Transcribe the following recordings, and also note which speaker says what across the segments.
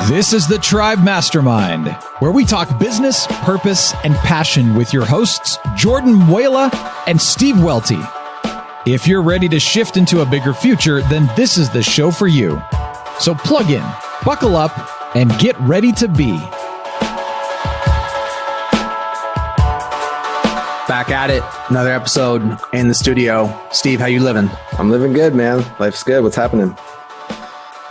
Speaker 1: This is the Tribe Mastermind, where we talk business, purpose, and passion with your hosts, Jordan Muela and Steve Welty. If you're ready to shift into a bigger future, then this is the show for you. So plug in, buckle up, and get ready to be.
Speaker 2: Back at it. Another episode in the studio. Steve, how you living?
Speaker 3: I'm living good, man. Life's good. What's happening?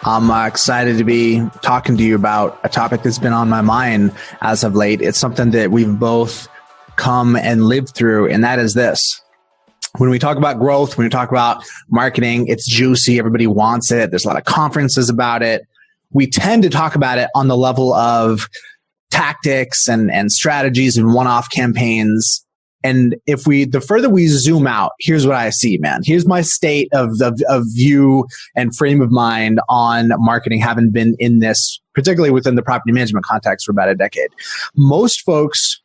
Speaker 2: I'm excited to be talking to you about a topic that's been on my mind as of late. It's something that we've both come and lived through, and that is this. When we talk about growth, when we talk about marketing, it's juicy. Everybody wants it. There's a lot of conferences about it. We tend to talk about it on the level of tactics and strategies and one-off campaigns. And the further we zoom out, here's what I see, man. Here's my state of view and frame of mind on marketing, having been in this, particularly within the property management context for about a decade. Most folks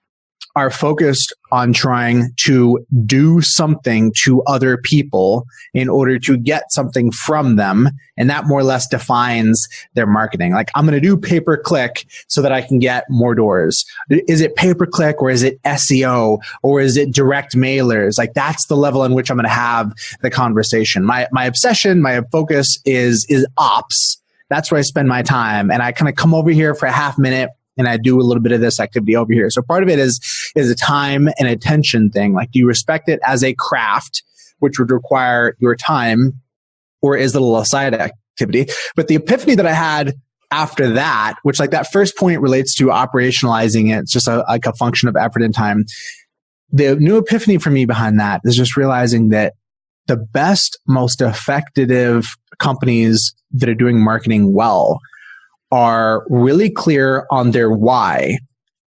Speaker 2: are focused on trying to do something to other people in order to get something from them. And that more or less defines their marketing. Like, I'm going to do pay-per-click so that I can get more doors. Is it pay-per-click, or is it SEO, or is it direct mailers? Like, that's the level in which I'm going to have the conversation. My obsession, my focus is ops. That's where I spend my time. And I kind of come over here for a half minute, and I do a little bit of this activity over here. So part of it is a time and attention thing. Like, do you respect it as a craft, which would require your time, or is it a little side activity? But the epiphany that I had after that, which, like, that first point relates to operationalizing it. It's just like a function of effort and time. The new epiphany for me behind that is just realizing that the best, most effective companies that are doing marketing well are really clear on their why,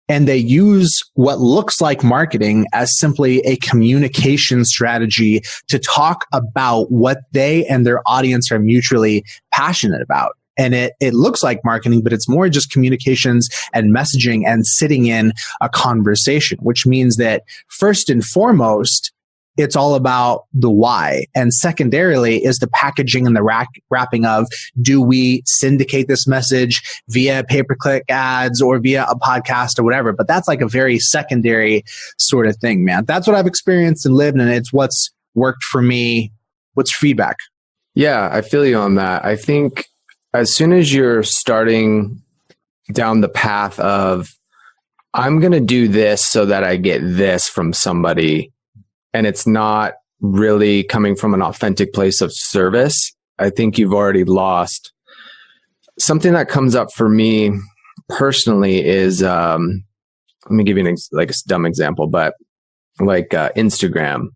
Speaker 2: and they use what looks like marketing as simply a communication strategy to talk about what they and their audience are mutually passionate about. And it looks like marketing, but it's more just communications and messaging and sitting in a conversation, which means that first and foremost, it's all about the why. And secondarily is the packaging and the wrapping of, do we syndicate this message via pay-per-click ads or via a podcast or whatever? But that's like a very secondary sort of thing, man. That's what I've experienced and lived, and it's what's worked for me. What's your feedback?
Speaker 3: Yeah, I feel you on that. I think as soon as you're starting down the path of, I'm going to do this so that I get this from somebody, and it's not really coming from an authentic place of service, I think you've already lost. Something that comes up for me personally is, let me give you a dumb example, but like Instagram,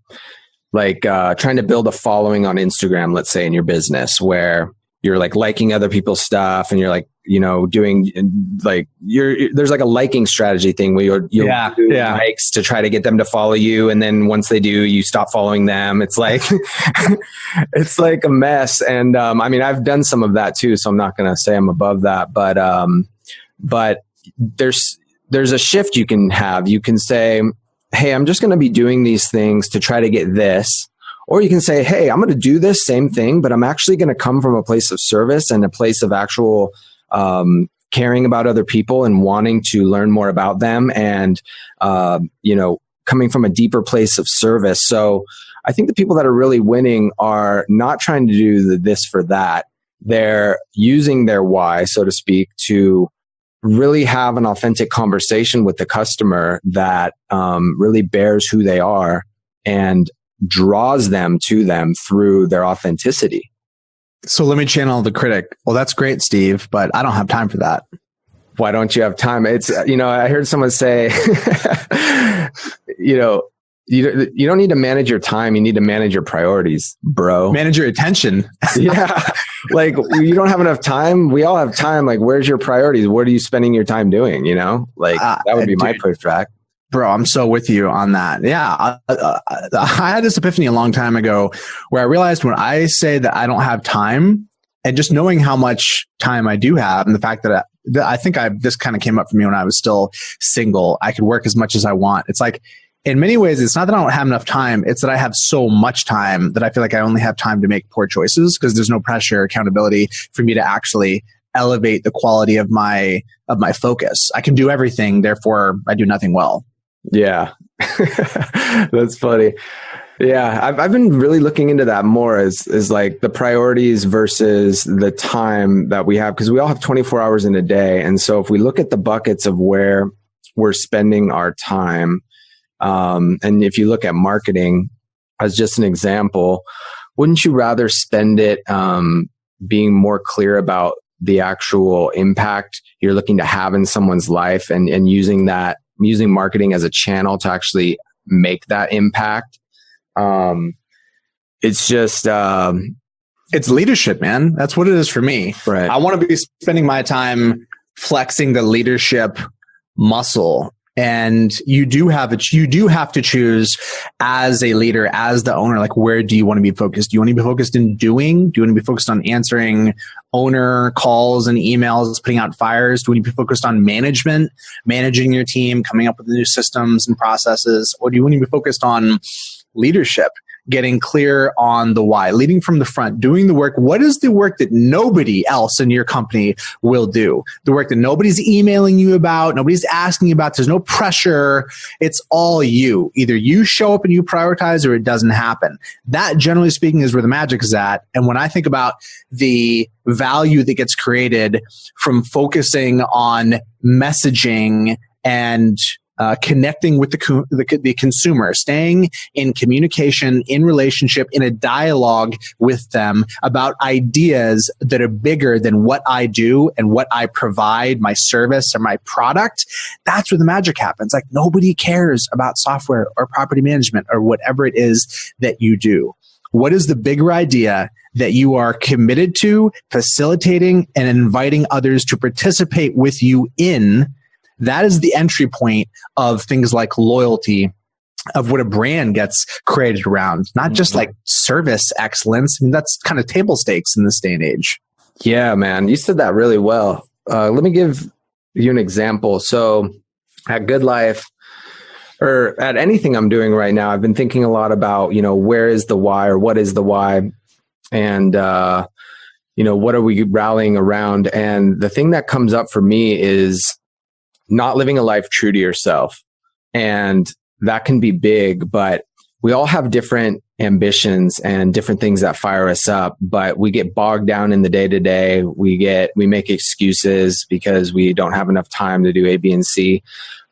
Speaker 3: like trying to build a following on Instagram, let's say in your business, where you're like liking other people's stuff, and you're like, doing like there's like a liking strategy thing where you'll do likes to try to get them to follow you. And then once they do, you stop following them. It's like, it's like a mess. And, I mean, I've done some of that too, so I'm not going to say I'm above that, but there's a shift you can have. You can say, hey, I'm just going to be doing these things to try to get this. Or you can say, hey, I'm going to do this same thing, but I'm actually going to come from a place of service and a place of actual caring about other people and wanting to learn more about them, and, coming from a deeper place of service. So I think the people that are really winning are not trying to do this for that. They're using their why, so to speak, to really have an authentic conversation with the customer that really bears who they are and draws them to them through their authenticity.
Speaker 2: So let me channel the critic. Well, that's great, Steve, but I don't have time for that.
Speaker 3: Why don't you have time? It's, I heard someone say, you don't need to manage your time. You need to manage your priorities, bro.
Speaker 2: Manage your attention.
Speaker 3: Yeah. Like, you don't have enough time. We all have time. Like, where's your priorities? What are you spending your time doing? That would be my pushback.
Speaker 2: Bro, I'm so with you on that. Yeah. I had this epiphany a long time ago where I realized when I say that I don't have time, and just knowing how much time I do have, and the fact that this kind of came up for me when I was still single. I could work as much as I want. It's like, in many ways, it's not that I don't have enough time. It's that I have so much time that I feel like I only have time to make poor choices because there's no pressure, accountability for me to actually elevate the quality of my focus. I can do everything, therefore I do nothing well.
Speaker 3: Yeah. That's funny. Yeah, I've been really looking into that more as like the priorities versus the time that we have, because we all have 24 hours in a day. And so if we look at the buckets of where we're spending our time, and if you look at marketing as just an example, wouldn't you rather spend it being more clear about the actual impact you're looking to have in someone's life, and using marketing as a channel to actually make that impact? It's just,
Speaker 2: it's leadership, man. That's what it is for me.
Speaker 3: Right.
Speaker 2: I want to be spending my time flexing the leadership muscle. And you do have to choose as a leader, as the owner, like, where do you want to be focused? Do you want to be focused in doing? Do you want to be focused on answering owner calls and emails, putting out fires? Do you want to be focused on management, managing your team, coming up with new systems and processes? Or do you want to be focused on leadership, getting clear on the why, leading from the front, doing the work? What is the work that nobody else in your company will do? The work that nobody's emailing you about, nobody's asking you about, there's no pressure. It's all you. Either you show up and you prioritize, or it doesn't happen. That, generally speaking, is where the magic is at. And when I think about the value that gets created from focusing on messaging and connecting with the consumer, staying in communication, in relationship, in a dialogue with them about ideas that are bigger than what I do and what I provide, my service or my product, that's where the magic happens. Like, nobody cares about software or property management or whatever it is that you do. What is the bigger idea that you are committed to facilitating and inviting others to participate with you in? That is the entry point of things like loyalty, of what a brand gets created around, not just like service excellence. I mean, that's kind of table stakes in this day and age.
Speaker 3: Yeah, man, you said that really well. Let me give you an example. So at Good Life, or at anything I'm doing right now, I've been thinking a lot about, where is the why, or what is the why? And, what are we rallying around? And the thing that comes up for me is not living a life true to yourself. And that can be big, but we all have different ambitions and different things that fire us up, but we get bogged down in the day to day. We make excuses because we don't have enough time to do A, B, and C.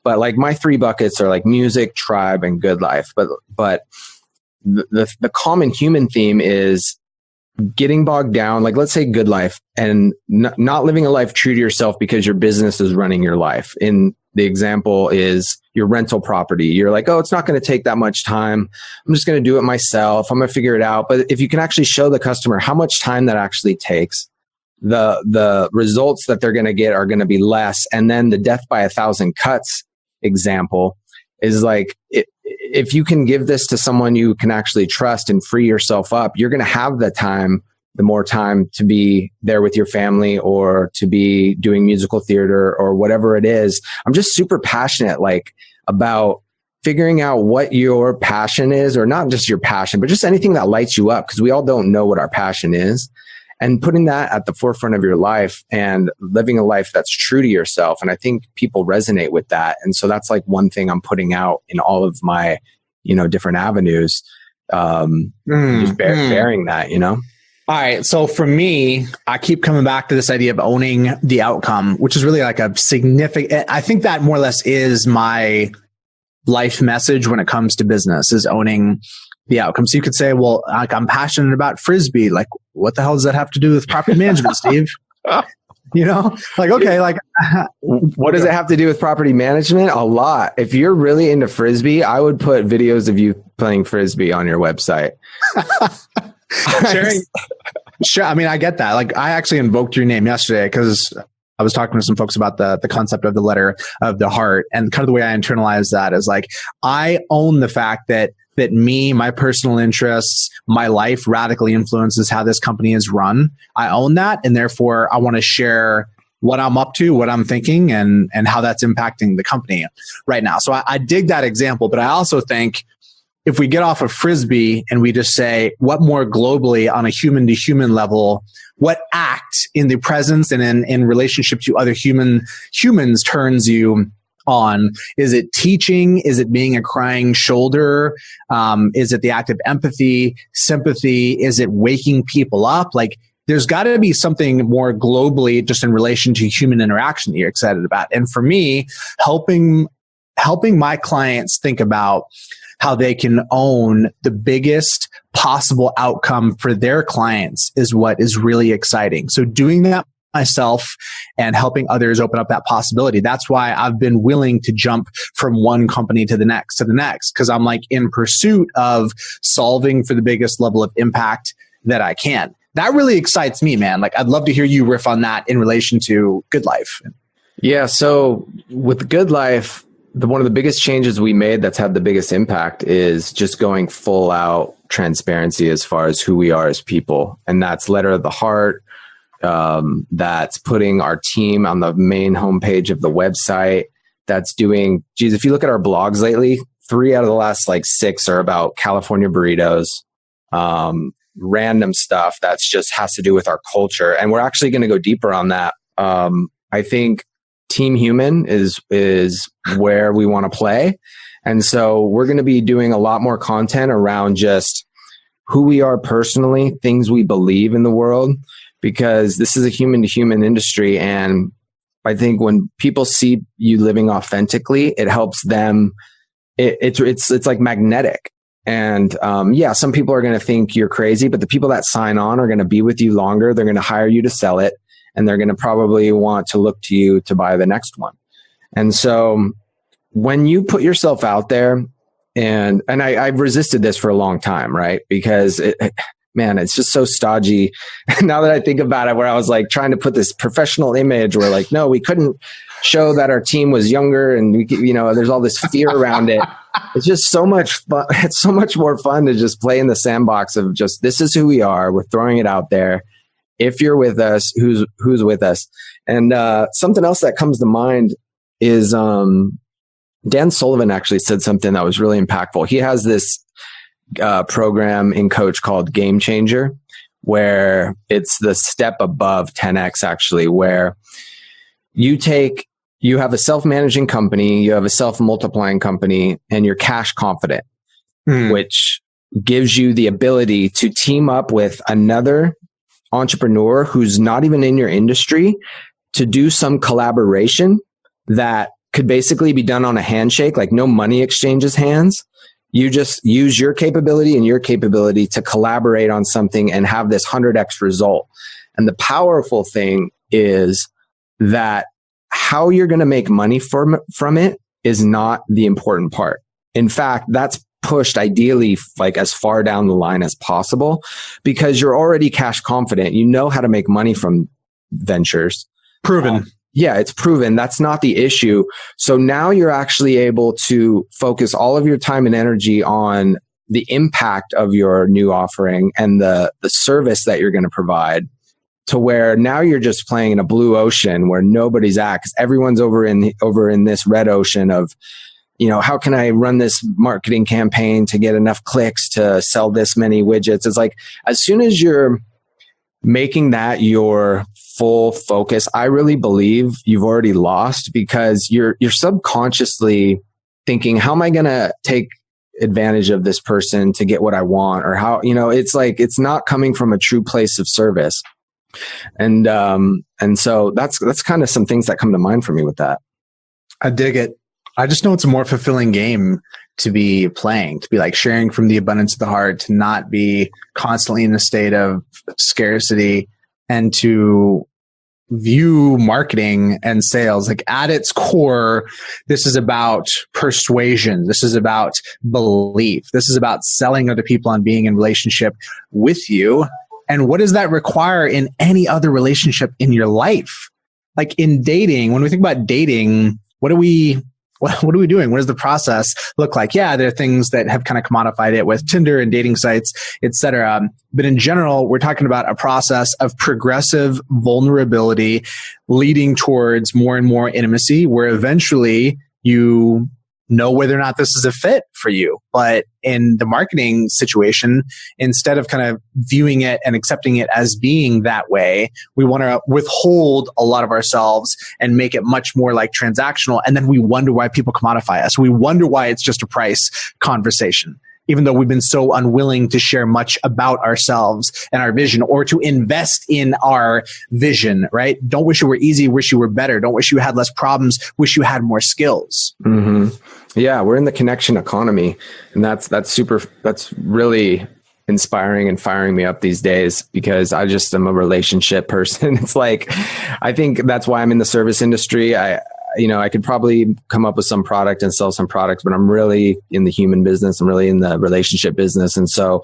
Speaker 3: But like, my 3 buckets are like music, tribe, and Good Life. But the common human theme is getting bogged down, like, let's say Good Life, and not living a life true to yourself because your business is running your life. In the example is your rental property. You're like, oh, it's not going to take that much time. I'm just going to do it myself. I'm going to figure it out. But if you can actually show the customer how much time that actually takes, the results that they're going to get are going to be less. And then the death by 1,000 cuts example is like, if you can give this to someone you can actually trust and free yourself up, you're going to have the more time to be there with your family, or to be doing musical theater, or whatever it is. I'm just super passionate, like, about figuring out what your passion is, or not just your passion, but just anything that lights you up, because we all don't know what our passion is. And putting that at the forefront of your life and living a life that's true to yourself. And I think people resonate with that. And so that's like one thing I'm putting out in all of my, different avenues, just bearing that, All
Speaker 2: right. So for me, I keep coming back to this idea of owning the outcome, which is really like a significant, I think that more or less is my life message when it comes to business, is owning the outcome. So you could say, well, like, I'm passionate about Frisbee. Like, what the hell does that have to do with property management, Steve? Like, okay, like,
Speaker 3: what does it have to do with property management? A lot. If you're really into Frisbee, I would put videos of you playing Frisbee on your website.
Speaker 2: Sure. I mean, I get that. Like, I actually invoked your name yesterday because I was talking to some folks about the concept of the letter of the heart, and kind of the way I internalize that is like, I own the fact that me, my personal interests, my life radically influences how this company is run. I own that. And therefore I want to share what I'm up to, what I'm thinking, and how that's impacting the company right now. So I dig that example, but I also think if we get off of Frisbee and we just say, what more globally on a human to human level, what act in the presence and in relationship to other humans turns you on? Is it teaching? Is it being a crying shoulder? Is it the act of empathy, sympathy? Is it waking people up? Like, there's got to be something more globally just in relation to human interaction that you're excited about. And for me, helping my clients think about how they can own the biggest possible outcome for their clients is what is really exciting. So doing that myself and helping others open up that possibility. That's why I've been willing to jump from one company to the next, because I'm like in pursuit of solving for the biggest level of impact that I can. That really excites me, man. Like, I'd love to hear you riff on that in relation to Good Life.
Speaker 3: Yeah. So with Good Life, one of the biggest changes we made that's had the biggest impact is just going full out transparency as far as who we are as people. And that's letter of the heart. That's putting our team on the main homepage of the website. That's doing, if you look at our blogs lately, 3 out of the last 6 are about California burritos, random stuff that's just has to do with our culture. And we're actually going to go deeper on that. I think Team Human is where we want to play. And so we're going to be doing a lot more content around just who we are personally, things we believe in the world, because this is a human to human industry. And I think when people see you living authentically, it helps them. It's like magnetic. And some people are going to think you're crazy, but the people that sign on are going to be with you longer. They're going to hire you to sell it. And they're going to probably want to look to you to buy the next one. And so when you put yourself out there, and I've resisted this for a long time, right? Because it's just so stodgy. Now that I think about it, where I was trying to put this professional image where no, we couldn't show that our team was younger, and there's all this fear around it. It's just so much fun. It's so much more fun to just play in the sandbox of just, this is who we are. We're throwing it out there. If you're with us, who's with us? And something else that comes to mind is Dan Sullivan actually said something that was really impactful. He has this program in Coach called Game Changer, where it's the step above 10X actually, where you have a self-managing company, you have a self-multiplying company, and you're cash confident, which gives you the ability to team up with another entrepreneur who's not even in your industry to do some collaboration that could basically be done on a handshake, no money exchanges hands. You just use your capability and your capability to collaborate on something and have this 100x result. And the powerful thing is that how you're going to make money from it is not the important part. In fact, that's pushed ideally as far down the line as possible, because you're already cash confident. You know how to make money from ventures.
Speaker 2: Proven.
Speaker 3: It's proven. That's not the issue. So now you're actually able to focus all of your time and energy on the impact of your new offering and the service that you're going to provide, to where now you're just playing in a blue ocean where nobody's at, because everyone's over in this red ocean of, how can I run this marketing campaign to get enough clicks to sell this many widgets? It's as soon as you're making that your full focus, I really believe you've already lost, because you're subconsciously thinking, how am I going to take advantage of this person to get what I want? Or how, it's not coming from a true place of service. And so that's kind of some things that come to mind for me with that.
Speaker 2: I dig it. I just know it's a more fulfilling game to be playing, to be sharing from the abundance of the heart, to not be constantly in a state of scarcity, and to view marketing and sales at its core. This is about persuasion. This is about belief. This is about selling other people and being in relationship with you. And what does that require in any other relationship in your life? In dating, when we think about dating, what are we doing? What does the process look like? Yeah, there are things that have kind of commodified it with Tinder and dating sites, etc. But in general, we're talking about a process of progressive vulnerability leading towards more and more intimacy, where eventually you know whether or not this is a fit for you. But in the marketing situation, instead of kind of viewing it and accepting it as being that way, we want to withhold a lot of ourselves and make it much more like transactional. And then we wonder why people commodify us. We wonder why it's just a price conversation, even though we've been so unwilling to share much about ourselves and our vision, or to invest in our vision, right? Don't wish it were easy, wish you were better. Don't wish you had less problems, wish you had more skills.
Speaker 3: Mm-hmm. Yeah, we're in the connection economy. And that's really inspiring and firing me up these days, because I just am a relationship person. It's like, I think that's why I'm in the service industry. I could probably come up with some product and sell some products, but I'm really in the human business. I'm really in the relationship business. And so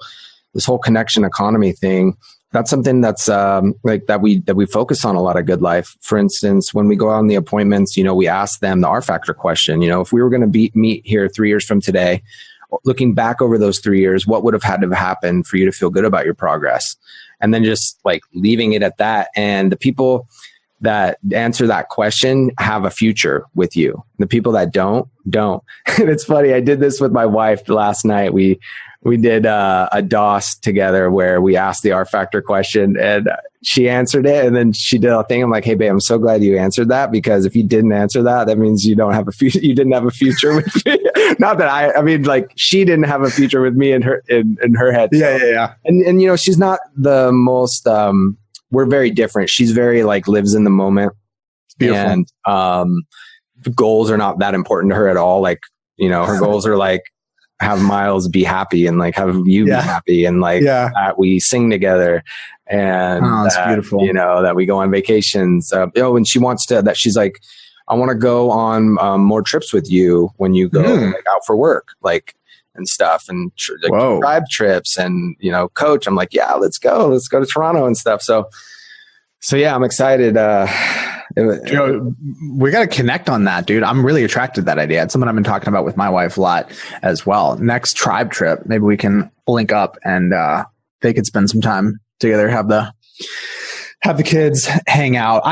Speaker 3: this whole connection economy thing, that's something that's that we focus on a lot of Good Life. For instance, when we go on the appointments, we ask them the R factor question. If we were going to meet here 3 years from today, looking back over those 3 years, what would have had to happen for you to feel good about your progress? And then just like leaving it at that. And the people that answer that question have a future with you. The people that don't. And it's funny. I did this with my wife last night. We did a DOS together where we asked the R factor question, and she answered it, and then she did a thing. I'm like, hey babe, I'm so glad you answered that, because if you didn't answer that, that means you don't have a future. You didn't have a future with me. Not that I mean, like, she didn't have a future with me in her head. So. Yeah. And she's not the most, we're very different. She's very like lives in the moment. It's beautiful. And goals are not that important to her at all. Like, her goals are like, have Miles be happy and like have you be happy, and like that we sing together, and
Speaker 2: that's beautiful.
Speaker 3: That we go on vacations. And she wants to, that she's like, I want to go on more trips with you when you go like, out for work, like, and stuff, and tribe trips, and coach. I'm like, yeah, let's go to Toronto and stuff. So yeah, I'm excited.
Speaker 2: We got to connect on that, dude. I'm really attracted to that idea. It's something I've been talking about with my wife a lot as well. Next tribe trip, maybe we can link up and they could spend some time together, have the kids hang out.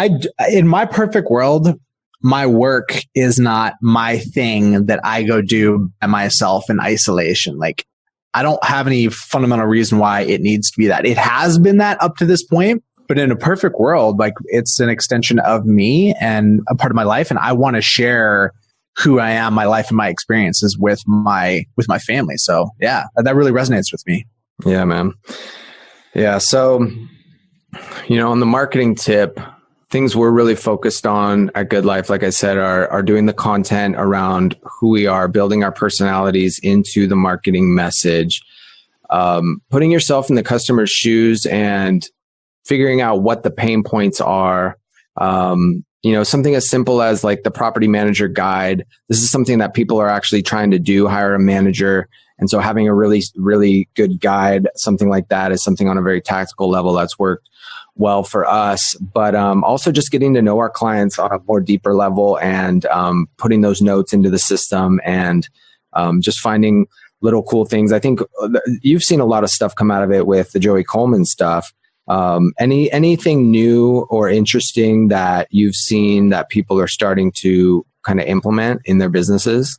Speaker 2: In my perfect world, my work is not my thing that I go do by myself in isolation. Like, I don't have any fundamental reason why it needs to be that. It has been that up to this point. But in a perfect world, like, it's an extension of me and a part of my life. And I want to share who I am, my life, and my experiences with my family. So yeah, that really resonates with me.
Speaker 3: Yeah, man. Yeah. So, on the marketing tip, things we're really focused on at Good Life, like I said, are doing the content around who we are, building our personalities into the marketing message, putting yourself in the customer's shoes and figuring out what the pain points are. Something as simple as like the property manager guide. This is something that people are actually trying to do, hire a manager. And so having a really, really good guide, something like that, is something on a very tactical level that's worked well for us. But also just getting to know our clients on a more deeper level, and putting those notes into the system, and just finding little cool things. I think you've seen a lot of stuff come out of it with the Joey Coleman stuff. Anything new or interesting that you've seen that people are starting to kind of implement in their businesses?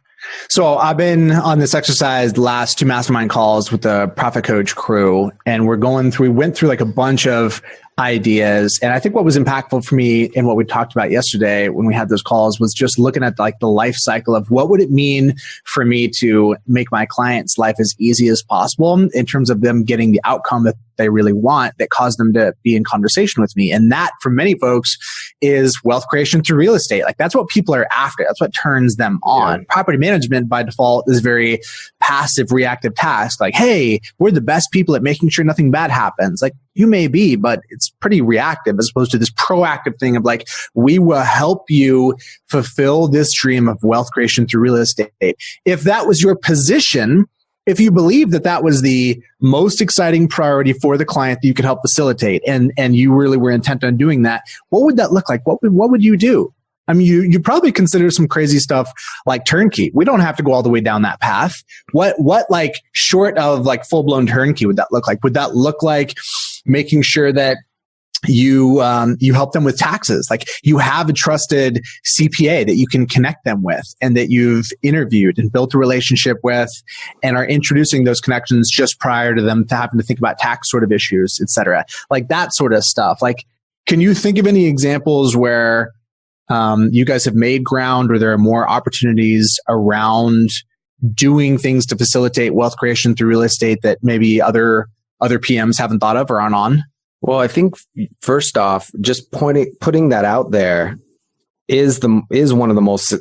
Speaker 2: So I've been on this exercise the last 2 mastermind calls with the Profit Coach crew, and we went through like a bunch of ideas. And I think what was impactful for me and what we talked about yesterday when we had those calls was just looking at like the life cycle of what would it mean for me to make my clients' life as easy as possible in terms of them getting the outcome that they really want, that caused them to be in conversation with me. And that, for many folks, is wealth creation through real estate. Like, that's what people are after. That's what turns them on. Yeah. Property management by default is very passive, reactive task. Like, hey, we're the best people at making sure nothing bad happens. Like, you may be, but it's pretty reactive as opposed to this proactive thing of like, we will help you fulfill this dream of wealth creation through real estate. If that was your position, if you believe that that was the most exciting priority for the client that you could help facilitate, and you really were intent on doing that, what would that look like? What would you do? I mean, you probably consider some crazy stuff like turnkey. We don't have to go all the way down that path. What like short of like full blown turnkey would that look like? Would that look like making sure that you help them with taxes. Like you have a trusted CPA that you can connect them with and that you've interviewed and built a relationship with and are introducing those connections just prior to them to having to think about tax sort of issues, et cetera. Like that sort of stuff. Like, can you think of any examples where you guys have made ground or there are more opportunities around doing things to facilitate wealth creation through real estate that maybe other PMs haven't thought of or aren't on?
Speaker 3: Well, I think first off, just putting that out there is one of the most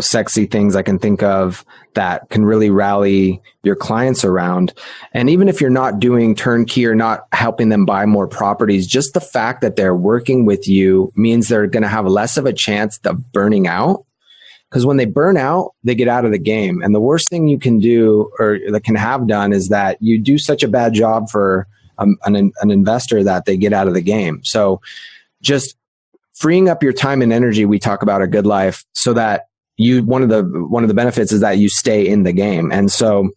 Speaker 3: sexy things I can think of that can really rally your clients around. And even if you're not doing turnkey or not helping them buy more properties, just the fact that they're working with you means they're going to have less of a chance of burning out. Because when they burn out, they get out of the game. And the worst thing you can do or that can have done is that you do such a bad job for an investor that they get out of the game. So just freeing up your time and energy, we talk about a good life, so that one of the benefits is that you stay in the game. And so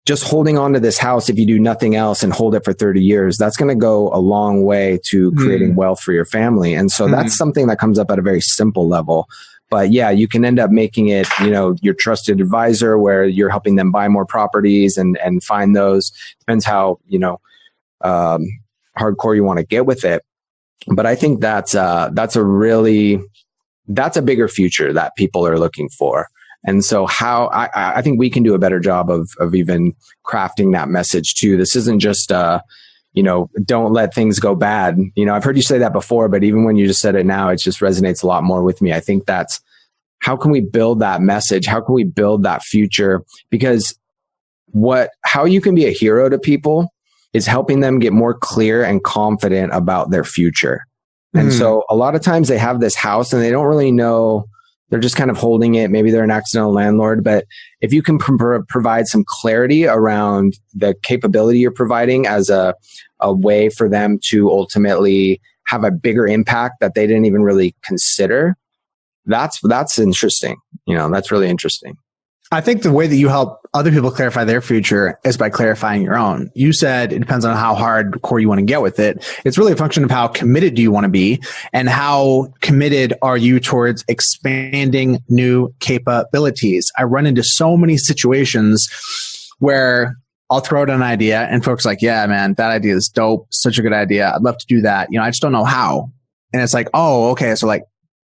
Speaker 3: just holding on to this house, if you do nothing else and hold it for 30 years, that's going to go a long way to creating wealth for your family. And so that's something that comes up at a very simple level. But yeah, you can end up making it, your trusted advisor where you're helping them buy more properties and find those. Depends how, hardcore you want to get with it. But I think that's a bigger future that people are looking for. And so I think we can do a better job of even crafting that message too. This isn't just, don't let things go bad. I've heard you say that before, but even when you just said it now, it just resonates a lot more with me. I think that's how can we build that message? How can we build that future? Because how you can be a hero to people is helping them get more clear and confident about their future. And so a lot of times they have this house and they don't really know, they're just kind of holding it. Maybe they're an accidental landlord, but if you can provide some clarity around the capability you're providing as a way for them to ultimately have a bigger impact that they didn't even really consider, that's interesting. That's really interesting.
Speaker 2: I think the way that you help other people clarify their future is by clarifying your own. You said it depends on how hardcore you want to get with it. It's really a function of how committed do you want to be and how committed are you towards expanding new capabilities. I run into so many situations where I'll throw out an idea and folks are like, yeah, man, that idea is dope. Such a good idea. I'd love to do that. I just don't know how. And it's like, oh, okay. So like,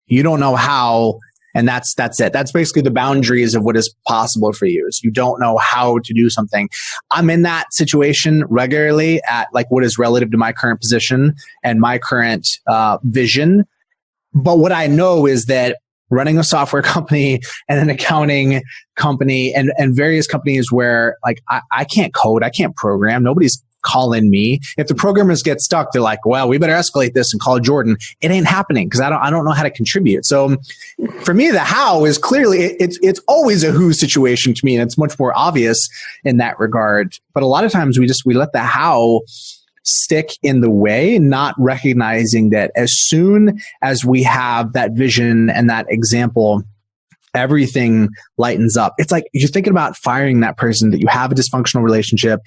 Speaker 2: you don't know how. And that's it. That's basically the boundaries of what is possible for you. So you don't know how to do something. I'm in that situation regularly at like what is relative to my current position and my current vision. But what I know is that running a software company and an accounting company and various companies where like I can't code, I can't program, nobody's calling me. If the programmers get stuck, they're like, well, we better escalate this and call Jordan. It ain't happening because I don't know how to contribute. So for me, the how is clearly, it's always a who situation to me. And it's much more obvious in that regard. But a lot of times we let the how stick in the way, not recognizing that as soon as we have that vision and that example, everything lightens up. It's like you're thinking about firing that person that you have a dysfunctional relationship.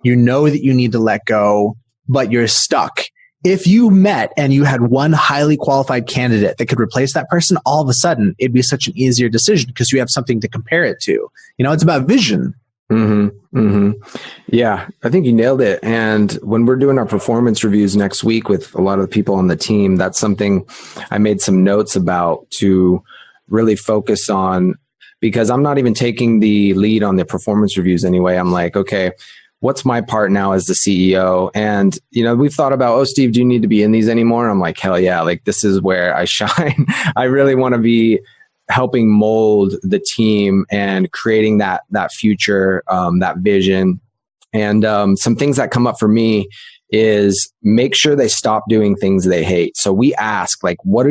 Speaker 2: You know that you need to let go, but you're stuck. If you met and you had one highly qualified candidate that could replace that person, all of a sudden it'd be such an easier decision because you have something to compare it to. It's about vision.
Speaker 3: Yeah, I think you nailed it. And when we're doing our performance reviews next week with a lot of the people on the team, that's something I made some notes about to really focus on, because I'm not even taking the lead on the performance reviews anyway. I'm like, okay, what's my part now as the CEO? And, we've thought about, oh, Steve, do you need to be in these anymore? I'm like, hell yeah. Like, this is where I shine. I really want to be helping mold the team and creating that future, that vision. And some things that come up for me is make sure they stop doing things they hate. So we ask, like, what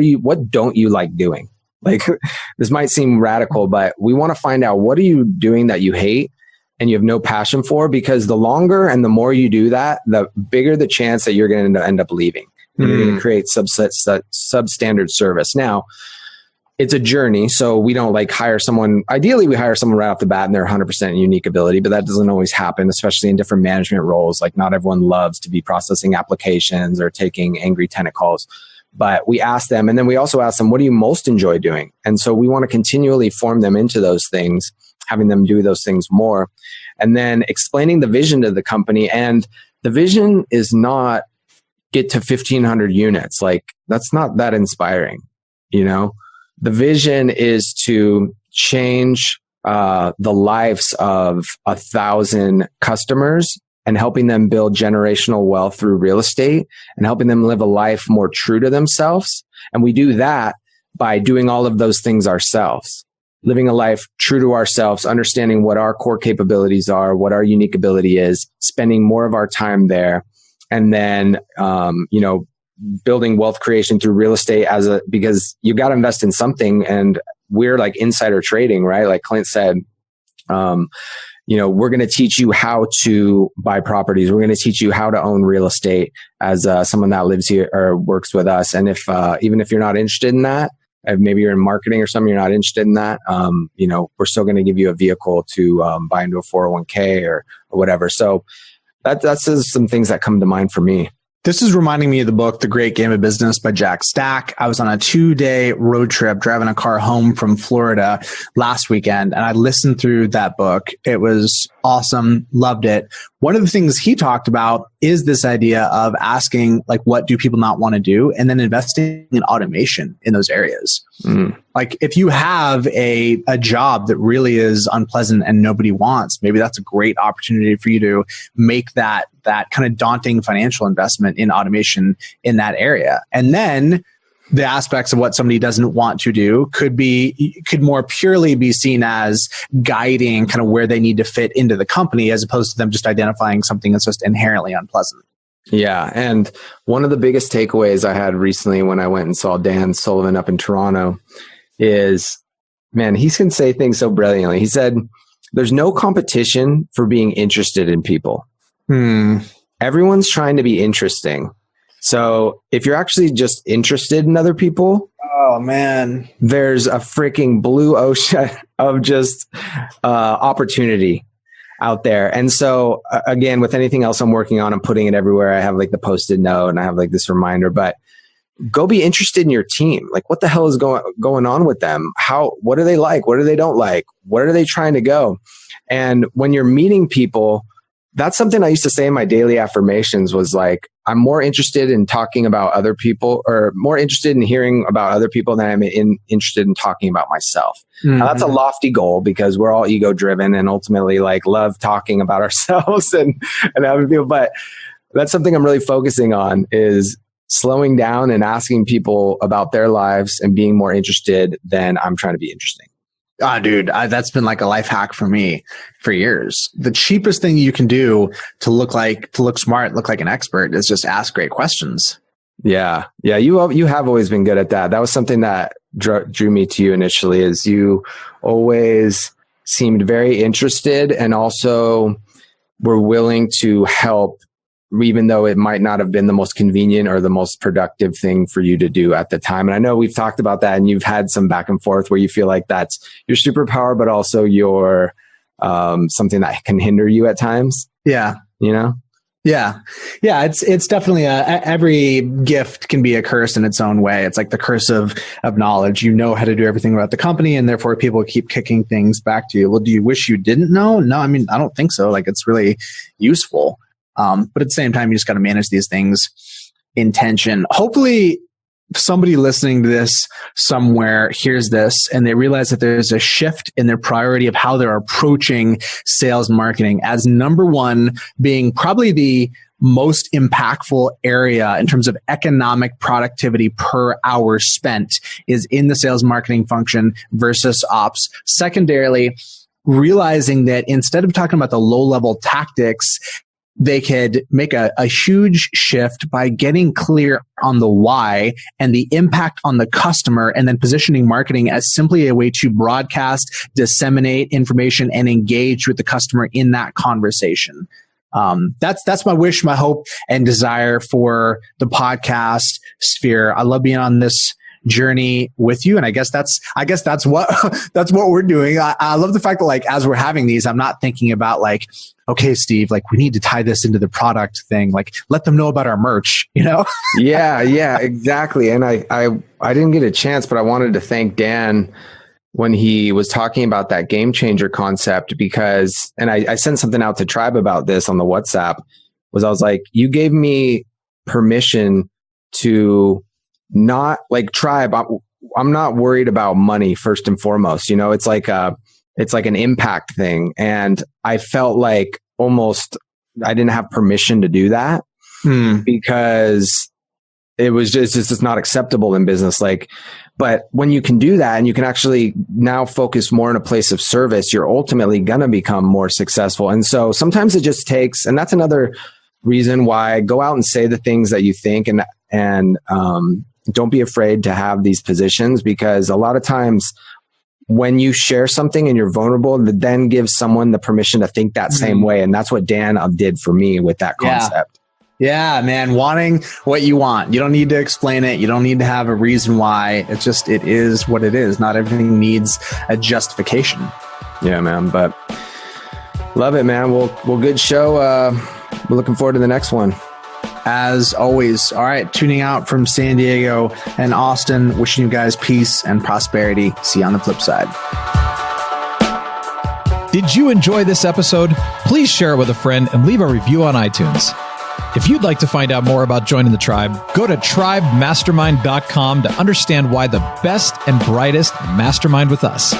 Speaker 3: don't you like doing? Like, this might seem radical, but we want to find out, what are you doing that you hate and you have no passion for? Because the longer and the more you do that, the bigger the chance that you're going to end up leaving. And you're going to create substandard service. Now, it's a journey. So we don't like hire someone. Ideally, we hire someone right off the bat and they're 100% unique ability, but that doesn't always happen, especially in different management roles. Like not everyone loves to be processing applications or taking angry tenant calls. But we ask them, and then we also ask them, what do you most enjoy doing? And so we want to continually form them into those things, having them do those things more, and then explaining the vision to the company. And the vision is not get to 1,500 units. Like that's not that inspiring, you know? The vision is to change the lives of 1,000 customers and helping them build generational wealth through real estate and helping them live a life more true to themselves. And we do that by doing all of those things ourselves, living a life true to ourselves, understanding what our core capabilities are, what our unique ability is, spending more of our time there, and then, building wealth creation through real estate because you got to invest in something. And we're like insider trading, right? Like Clint said, we're going to teach you how to buy properties. We're going to teach you how to own real estate as someone that lives here or works with us. And if even if you're not interested in that, maybe you're in marketing or something, you're not interested in that, we're still going to give you a vehicle to buy into a 401k or whatever. So that's just some things that come to mind for me.
Speaker 2: This is reminding me of the book, The Great Game of Business by Jack Stack. I was on a 2-day road trip driving a car home from Florida last weekend, and I listened through that book. It was awesome. Loved it. One of the things he talked about is this idea of asking, like, what do people not want to do? And then investing in automation in those areas. Like if you have a job that really is unpleasant and nobody wants, maybe that's a great opportunity for you to make that kind of daunting financial investment in automation in that area. And then the aspects of what somebody doesn't want to do could more purely be seen as guiding kind of where they need to fit into the company, as opposed to them just identifying something that's just inherently unpleasant.
Speaker 3: Yeah. And one of the biggest takeaways I had recently when I went and saw Dan Sullivan up in Toronto is, man, he can say things so brilliantly. He said, there's no competition for being interested in people. Everyone's trying to be interesting. So if you're actually just interested in other people,
Speaker 2: oh man,
Speaker 3: there's a freaking blue ocean of just opportunity out there. And so again, with anything else I'm working on, I'm putting it everywhere. I have like the Post-it note and I have like this reminder, but go be interested in your team. Like what the hell is going on with them? What do they like? What do they don't like? Where are they trying to go? And when you're meeting people, that's something I used to say in my daily affirmations was like, I'm more interested in talking about other people or more interested in hearing about other people than I'm interested in talking about myself. Now, that's a lofty goal because we're all ego driven and ultimately like love talking about ourselves and other people. But that's something I'm really focusing on is slowing down and asking people about their lives and being more interested than I'm trying to be interesting.
Speaker 2: Dude, that's been like a life hack for me for years. The cheapest thing you can do to look smart, look like an expert is just ask great questions.
Speaker 3: Yeah. Yeah. You have always been good at that. That was something that drew me to you initially is you always seemed very interested and also were willing to help, even though it might not have been the most convenient or the most productive thing for you to do at the time. And I know we've talked about that and you've had some back and forth where you feel like that's your superpower, but also your something that can hinder you at times.
Speaker 2: Yeah.
Speaker 3: You know?
Speaker 2: Yeah. Yeah. It's definitely every gift can be a curse in its own way. It's like the curse of knowledge. You know how to do everything about the company and therefore people keep kicking things back to you. Well, do you wish you didn't know? No, I mean, I don't think so. Like it's really useful. But at the same time, you just got to manage these things in tension. Hopefully somebody listening to this somewhere hears this and they realize that there's a shift in their priority of how they're approaching sales marketing as number one being probably the most impactful area in terms of economic productivity per hour spent is in the sales marketing function versus ops. Secondarily, realizing that instead of talking about the low-level tactics, they could make a huge shift by getting clear on the why and the impact on the customer and then positioning marketing as simply a way to broadcast, disseminate information, and engage with the customer in that conversation. That's my wish, my hope, and desire for the podcast sphere. I love being on this journey with you. And I guess that's what, that's what we're doing. I love the fact that like, as we're having these, I'm not thinking about like, okay, Steve, like we need to tie this into the product thing. Like let them know about our merch, you know?
Speaker 3: Yeah, exactly. And I didn't get a chance, but I wanted to thank Dan when he was talking about that game changer concept, because, and I sent something out to Tribe about this on the WhatsApp, I was like, you gave me permission to not like Tribe. I'm not worried about money first and foremost. You know, it's like an impact thing. And I felt like almost I didn't have permission to do that because it was just not acceptable in business. Like, but when you can do that and you can actually now focus more in a place of service, you're ultimately going to become more successful. And so sometimes it just takes, and that's another reason why go out and say the things that you think, and don't be afraid to have these positions, because a lot of times when you share something and you're vulnerable, that then gives someone the permission to think that same way. And that's what Dan did for me with that concept.
Speaker 2: Yeah, man. Wanting what you want. You don't need to explain it. You don't need to have a reason why. It is what it is. Not everything needs a justification.
Speaker 3: Yeah, man. But love it, man. Well, good show. We're looking forward to the next one.
Speaker 2: As always. All right. Tuning out from San Diego and Austin. Wishing you guys peace and prosperity. See you on the flip side.
Speaker 1: Did you enjoy this episode? Please share it with a friend and leave a review on iTunes. If you'd like to find out more about joining the tribe, go to tribemastermind.com to understand why the best and brightest mastermind with us.